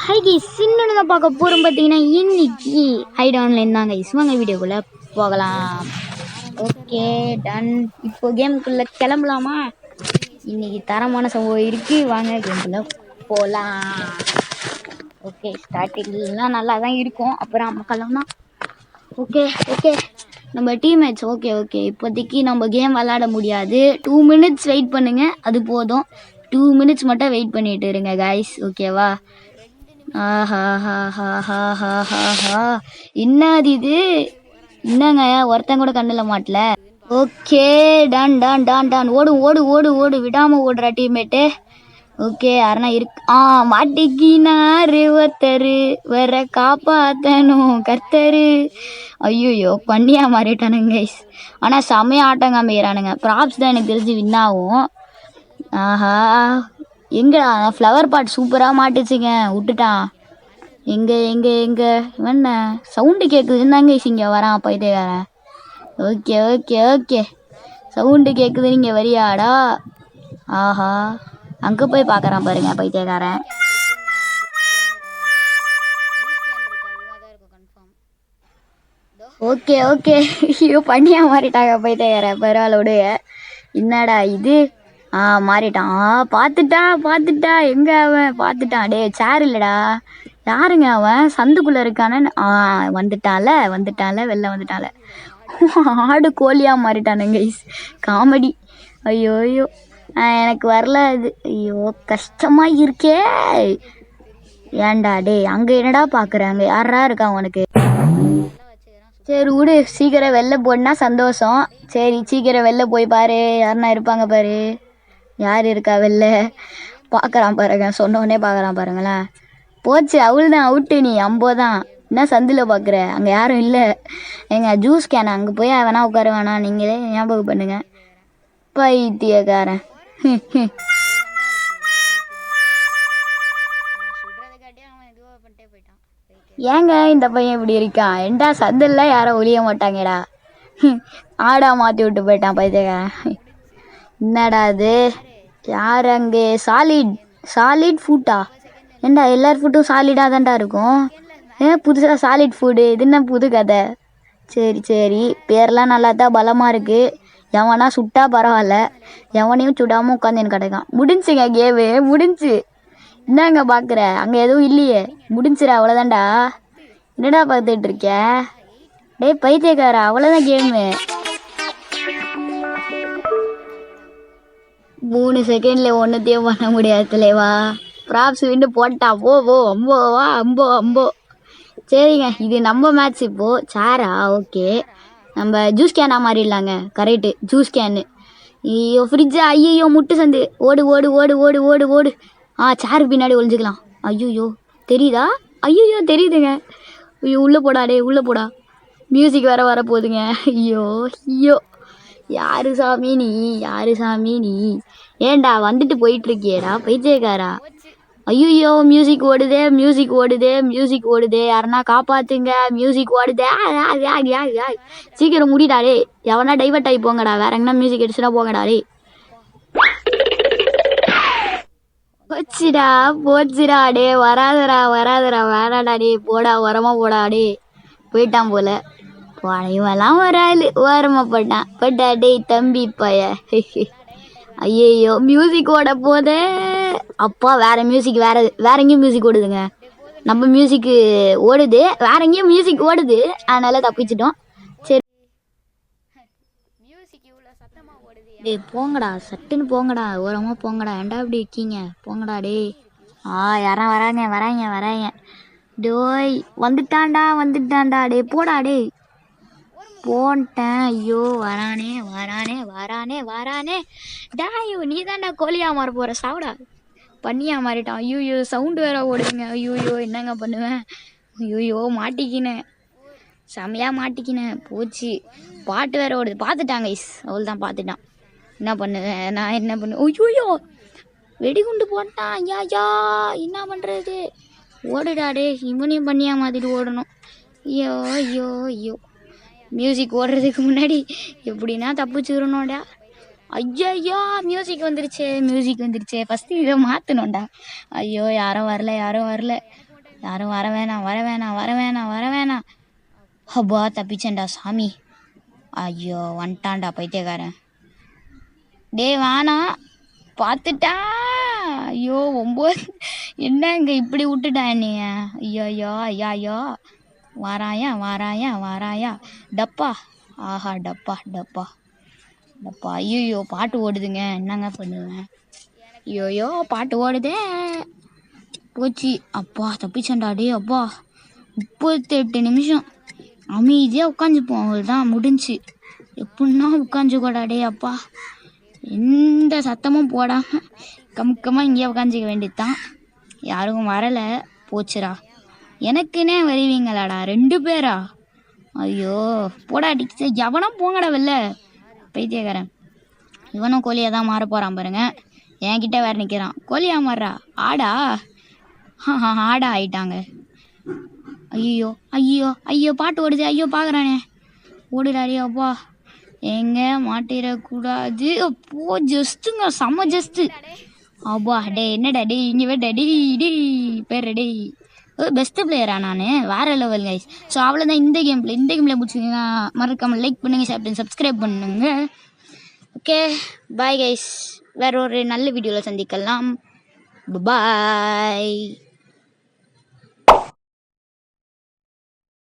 Hi guys, இன்னொன்று பார்க்க போகிறோம். பார்த்தீங்கன்னா இன்னைக்கு ஹைட் ஆன்லைன் தான் கைஸ். வாங்க வீடியோக்குள்ளே போகலாம். Okay done. இப்போ கேமுக்குள்ளே கிளம்பலாமா? இன்னைக்கு தரமான சம்பவம் இருக்குது. வாங்க கேமுக்குள்ளே போகலாம். ஓகே, ஸ்டார்டிங்லாம் நல்லா தான் இருக்கும். அப்புறம் மக்கள்லாம் ஓகே ஓகே நம்ம டீம்மேட்ஸ் ஓகே இப்போதைக்கு நம்ம கேம் விளாட முடியாது. 2 minutes வெயிட் பண்ணுங்க, அது போதும். 2 minutes மட்டும் வெயிட் பண்ணிட்டு இருங்க கைஸ், ஓகேவா? என்னது இது? என்னங்க ஒருத்தன் கூட கண்ணில் மாட்டல. Okay done done done done. ஓடு ஓடு ஓடு ஓடு, விடாம ஓடுற டீம்மேட்டு. ஓகே யாருன்னா இருக்கு. மாட்டிக்கினாரு ஒருத்தரு, வர காப்பாத்தணும் கர்த்தரு. ஐயோ பண்ணியா மாறிட்டானுங்க கைஸ். ஆனால் செம்மையா ஆட்டம் காமிக்கிறானுங்க. ப்ராப்ஸ் தான் எனக்கு தெரிஞ்சு வின்னாகும். ஆஹா, எங்கடா ஃப்ளவர் பாட் சூப்பராக மாட்டுச்சுங்க, விட்டுட்டான். எங்கே எங்கே எங்கே வேண சவுண்டு கேட்குதுன்னு தாங்க இங்கே வரான் பைத்தியக்காரன். ஓகே ஓகே ஓகே, சவுண்டு கேட்குது, நீங்கள் வரியாடா? ஆஹா, அங்கே போய் பார்க்குறான் பாருங்க பைத்தியக்காரன். ஓகே ஓகே, ஐயோ பண்ணியா மாறிட்டாங்க பைத்தியக்காரன். பரவாயில்ல, என்னடா இது? மாறிட்டான். பார்த்துட்டா எங்க அவன் பார்த்துட்டான். டே சேர் இல்லடா, யாருங்க அவன்? சந்துக்குள்ள இருக்கானு. வந்துட்டான்ல வெளில வந்துட்டான்ல. ஆடு கோழியா மாறிட்டானுங்க கைஸ். காமெடி. ஐயோ எனக்கு வரல இது. ஐயோ கஷ்டமா இருக்கே. ஏன்டா டே, அங்க என்னடா பாக்குறாங்க? யாரா இருக்கா உனக்கு? சரி விடு, சீக்கிரம் வெளில போனா சந்தோஷம். சரி சீக்கிரம் வெளில போய் பாரு, யாருன்னா இருப்பாங்க பாரு. யார் இருக்கா வெளில? பார்க்குறான் பாருங்க, சொன்னோடனே பார்க்குறான் பாருங்களேன். போச்சு, அவள் தான் அவுட்டு. நீ அம்போதான். என்ன சந்தில் பார்க்குற? அங்கே யாரும் இல்லை. எங்கள் ஜூஸ் கேனை அங்கே போய் வேணா உட்கார வேணாம், நீங்களே ஞாபகம் பண்ணுங்க பைத்தியக்காரன். ஏங்க இந்த பையன் இப்படி இருக்கான்? ஏண்டா சந்தில் யாரும் ஒழிய மாட்டாங்கடா. ஆடா மாற்றி விட்டு போயிட்டான் பைத்தியக்காரன். என்னடா அது? யார் அங்கே? சாலிட் ஃபுட்டா? ஏண்டா எல்லார் ஃபுட்டும் சாலிடாக தான்டா இருக்கும். புதுசாக சாலிட் ஃபுட்டு, இது என்ன புது கதை? சரி பேர்லாம் நல்லா தான் பலமாக இருக்குது. எவனா சுட்டா பரவாயில்ல, எவனையும் சுடாமல் உட்காந்து கிடக்கான். முடிஞ்சுங்க கேமு, முடிஞ்சு. என்னங்க பார்க்குற? அங்கே எதுவும் இல்லையே, முடிஞ்சிடா, அவ்வளோதான்டா. என்னடா பார்த்துட்டு இருக்க? டே பைத்தியக்காரா, அவ்வளோதான் கேமு. 3 செகண்டில் ஒன்றுத்தையும் பண்ண முடியாது தலைவா. ப்ராப்ஸ் விண்டு போட்டா. அம்போ. சரிங்க, இது நம்ம மேட்ச். இப்போது சேரா? ஓகே, நம்ம ஜூஸ் கேனா மாறிடலாங்க. Correct, juice can. ஐயோ ஃப்ரிட்ஜா, ஐயோ முட்டு சந்து. ஓடு ஓடு ஓடு ஓடு ஓடு ஓடு. சேரு பின்னாடி ஒழிஞ்சிக்கலாம். ஐயோ தெரியுதா? ஐயோ தெரியுதுங்க. ஐயோ உள்ளே போடா. மியூசிக் வேறு வரப்போகுதுங்க. ஐயோ யாரு சாமி நீ? ஏண்டா வந்துட்டு போயிட்டுருக்கியேடா பைத்தியக்காரா? ஐயோ மியூசிக் ஓடுதே. யாருன்னா காப்பாத்துங்க, மியூசிக் ஓடுதே. சீக்கிரம் முடிடாடே. எவனா டைவர்ட் ஆகி போங்கடா, வேற எங்கன்னா மியூசிக் அடிச்சுனா போங்கடாடே. போச்சுடா டே. வராதரா வேணாடா டே. போடா, உரமா போடா டே. போயிட்டான் போல. இவெல்லாம் ஒரு ஆள் ஓரமாக போட்டா டே தம்பி பைய. ஐயோ மியூசிக் ஓட போதே. அப்பா வேற மியூசிக், வேற எங்கேயும் மியூசிக் ஓடுதுங்க. நம்ம மியூசிக்கு ஓடுது, வேற எங்கேயும் மியூசிக் ஓடுது. அதனால தப்பிச்சிட்டோம். சரி டே போங்கடா, சட்டுன்னு போங்கடா, ஓரமாக போங்கடா. ஏண்டா இப்படி இருக்கீங்க? போங்கடா டே. யாரா வராங்க. டோய் வந்துட்டான்டா டே. போடா டே. போன்ட்டேன். ஐயோ வரானே. டாயோ நீ தான்டா கோழியா மாற போகிற, சாவுடா. பண்ணியா மாறிட்டான். ஐயோ சவுண்டு வேற ஓடுதுங்க. ஐயோ என்னங்க பண்ணுவேன்? ஐயோ மாட்டிக்கினேன், செமையாக மாட்டிக்கினேன். போச்சு, பாட்டு வேற ஓடுது. பார்த்துட்டாங்க கைஸ், அவள் தான் பார்த்துட்டான். என்ன பண்ணுவேன் நான்? என்ன பண்ணுவேன்? ஐயோ வெடிகுண்டு போட்டான். ஐயா என்ன பண்ணுறது? ஓடுடாடே. இவனையும் பண்ணியா மாற்றிட்டு ஓடணும். ஐயோ மியூசிக் ஓடுறதுக்கு முன்னாடி எப்படின்னா தப்பிச்சுடணும்டா. ஐயோ மியூசிக் வந்துருச்சே. ஃபஸ்ட்டு இதை மாற்றணும்டா. ஐயோ யாரும் வரல. யாரும் வர வேணாம் வர வேணாம் வர வேணாம் வர வேணாம். அப்பா தப்பிச்சேன்டா சாமி. ஐயோ வந்துட்டான்டா பைத்தியக்காரன். டே வானா பார்த்துட்டா. ஐயோ 9 என்ன இங்கே இப்படி விட்டுட்டான் நீ. ஐயோ ஐயோ ஐயா ஐயோ. வாராயா வாராயா வாராயா. டப்பா. ஆஹா டப்பா டப்பா டப்பா. ஐயோ பாட்டு ஓடுதுங்க, என்னங்க பண்ணுவேன். ஐயோயோ பாட்டு ஓடுதே. போச்சு. அப்பா தப்பிச்சண்டா. டே அப்பா 38 நிமிஷம் அமைதியாக உட்காந்துப்போம், அவ்வளோதான் முடிஞ்சு. எப்படின்னா உட்காந்துக்கூடா. டே அப்பா எந்த சத்தமும் போடாமல் கமுக்கமாக இங்கேயே உட்காந்துக்க வேண்டியதுதான். யாருக்கும் வரலை. போச்சுடா. எனக்குன்னே வருவீங்களாடா 2 பேரா. ஐயோ போடா டிக்ஸ். எவனா போங்கடா வெளில பைத்தியக்காரன். இவனும் கோழியாக தான் மாற போகிறான் பாருங்க. என்கிட்ட வேற நிற்கிறான். கோழியா மாறுறா. ஆடா ஆடா ஆயிட்டாங்க. ஐயோ ஐயோ ஐயோ பாட்டு ஓடுது. ஐயோ பார்க்குறானே. ஓடுறாடி அப்பா. எங்க மாட்டிடக்கூடாது. அப்போ ஜஸ்ட்டுங்க செம்ம ஜஸ்ட்டு. அப்பா டே என்னடா டே இங்கே வேடா டே டே பேர் டே. பெஸ்ட்டு பிளேயரா நான், வேறு லெவல் கைஸ். ஸோ அவ்வளோதான் இந்த கேமில் பிடிச்சிங்கன்னா மறக்காமல் லைக் பண்ணுங்கள், ஷேர் பண்ணி சப்ஸ்கிரைப் பண்ணுங்க. Okay bye guys. வேற ஒரு நல்ல வீடியோவில் சந்திக்கலாம். பாய்.